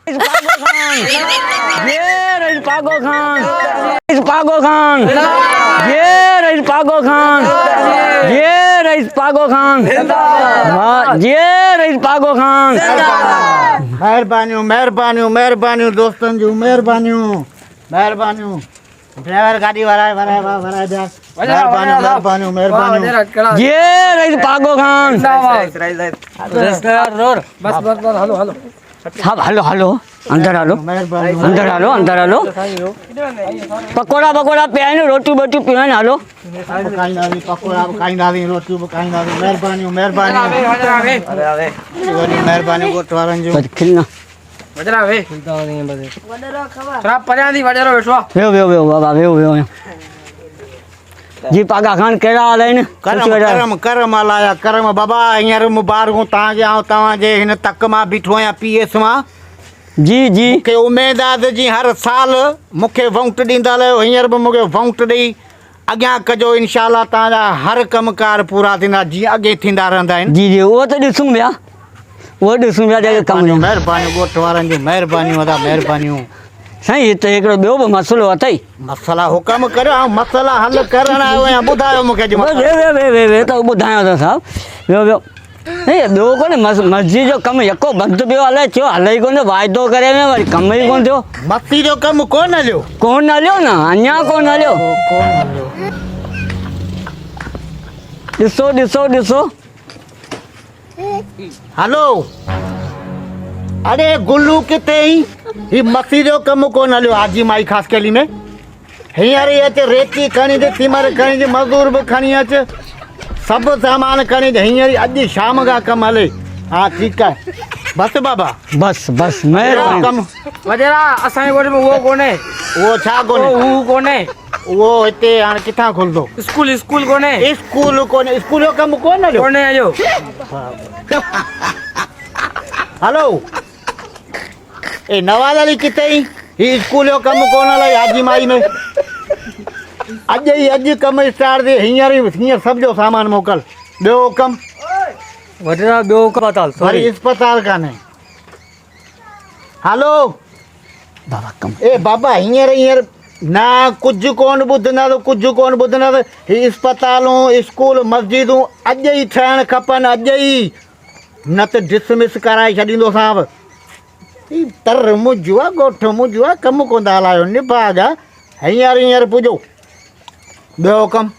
Pago Khan. Pago Khan. Yeah, it's Pago Khan. Yeah, it's Pago Khan. Yeah, it's Pago Khan. મહેરબાનીઓ મહેરબાનીઓ મહેરબાનીઓ દોસ્તન જો મહેરબાનીઓ મહેરબાનીઓ driver ગાડી વરાય દે મહેરબાનીઓ મહેરબાનીઓ મહેરબાનીઓ Yeah, it's Pago Khan. सब hello अंदर हालो મહેરબાનીઓ अंदर हालो पकोड़ा पे आए रोटी बोटी पीवाने हालो પકાઈને આવી પકોડા પકાઈને આવી રોટી પકાઈને આવી મહેરબાનીઓ મહેરબાનીઓ મહેરબાની ગોઠવારન જો खिलना વડરા વે ખરાબ પડ્યા ની વડરો બેઠો वेव बाबा वेव जी पागा खान केड़ा हाल है करम करम हलाया करम बाबा हींअर मुबारकूं तव्हांखे ऐं तव्हांजे हिन तक मां बीठो आहियां PS मां जी मूंखे उमेद आहे जी हर साल मूंखे वोट ॾींदा रहियो हींअर बि मूंखे वोट ॾेई अॻियां कजो इनशाला तव्हांजा हर कमकार पूरा थींदा जीअं अॻे थींदा रहंदा आहिनि जी उहो त ॾिसूं पिया जेके कम महिरबानियूं ॻोठ वारनि जूं महिरबानियूं अदा महिरबानियूं साईं हिते हिकिड़ो ॿियो बि मसइलो अथई मसला हुकम करियो ऐं मसला हल करण आयो आहियां ॿुधायो मूंखे अॼु वे त ॿुधायो त साहब ॿियो ॿियो कोन्हे मस्जिद जो कमु यको बंदि पियो हले चयो हले ई कोन वाइदो करे में वरी कमु ई कोन थियो मस्ती जो कमु कोन हलियो कोन हलियो न अञा कोन हलियो ॾिसो हलो अरे गुल्लू किथे ई ही मस्ती जो कमु कोन हलियो हाजी माई ख़ासि कैली में हींअर ई अच रेती खणी अच सिमर खणी अच मज़दूर बि खणी अच सभु सामान खणी अच हींअर ई अॼु शाम खां कमु हले हा ठीकु आहे बसि बाबा बस महिरबानी कमु वडरा असांजे वटि में उहो कोन्हे उहो छा कोन्हे हू कोन्हे उहो हिते हाणे किथां खुलंदो स्कूल कोन्हे स्कूल कोन्हे स्कूल जो कमु कोन हलियो कोन्हे हलियो हलो ए नवाज़ अली किथे ई ही स्कूल जो कमु कोन हलियो हाजी माई में अॼु कमु स्टार्ट थिए हींअर सभ जो सामान मोकल ॿियो कमु वॾा ॿियो वरी अस्पताल कान्हे हलो बाबा कमु ए बाबा हींअर न कुझु कोन ॿुधंदा ही अस्पतालूं स्कूल मस्जिदूं अॼु ई ठहणु खपनि अॼु ई न त डिसमिस कराए छॾींदोसांव तर मुंहिंजो आहे ॻोठ मुंहिंजो आहे कमु कोन था हलायो निभाग हींअर पुॼो ॿियो कमु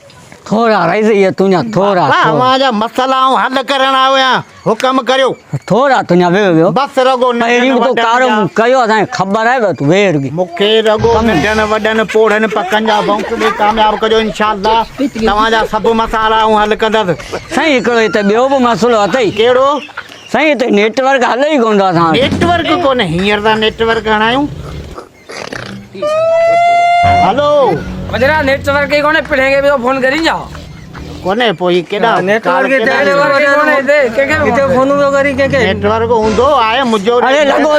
थोरा रही इहे तुंहिंजा थोरा तव्हांजा मसला हल करण आयो आहियां हुकम करियो थोरा तुंहिंजा वेहो बसि रगो कारो कयो असांखे ख़बर आहे तूं वेह रुगी मूंखे रगो नंढनि वॾनि पोड़नि पकनि जा वोट ॾेई कामयाबु कजो इनशाअल्लाह तव्हांजा सभु मसाला हल कंदसि साईं हिकिड़ो हिते ॿियो बि मसइलो अथई कहिड़ो साईं हिते नेटवर्क हले ई कोन थो असां नेटवर्क कोन्हे हींअर था नेटवर्क हणायूं हलो वडरा नेटवर्क ही कोन्हे पिढ़ेंगे भी फोन करी जाओ कोन्हे पोइ केॾा नेटवर्क फोन तो करी के नेटवर्क हूंदो आहे मुंहिंजो अरे लगो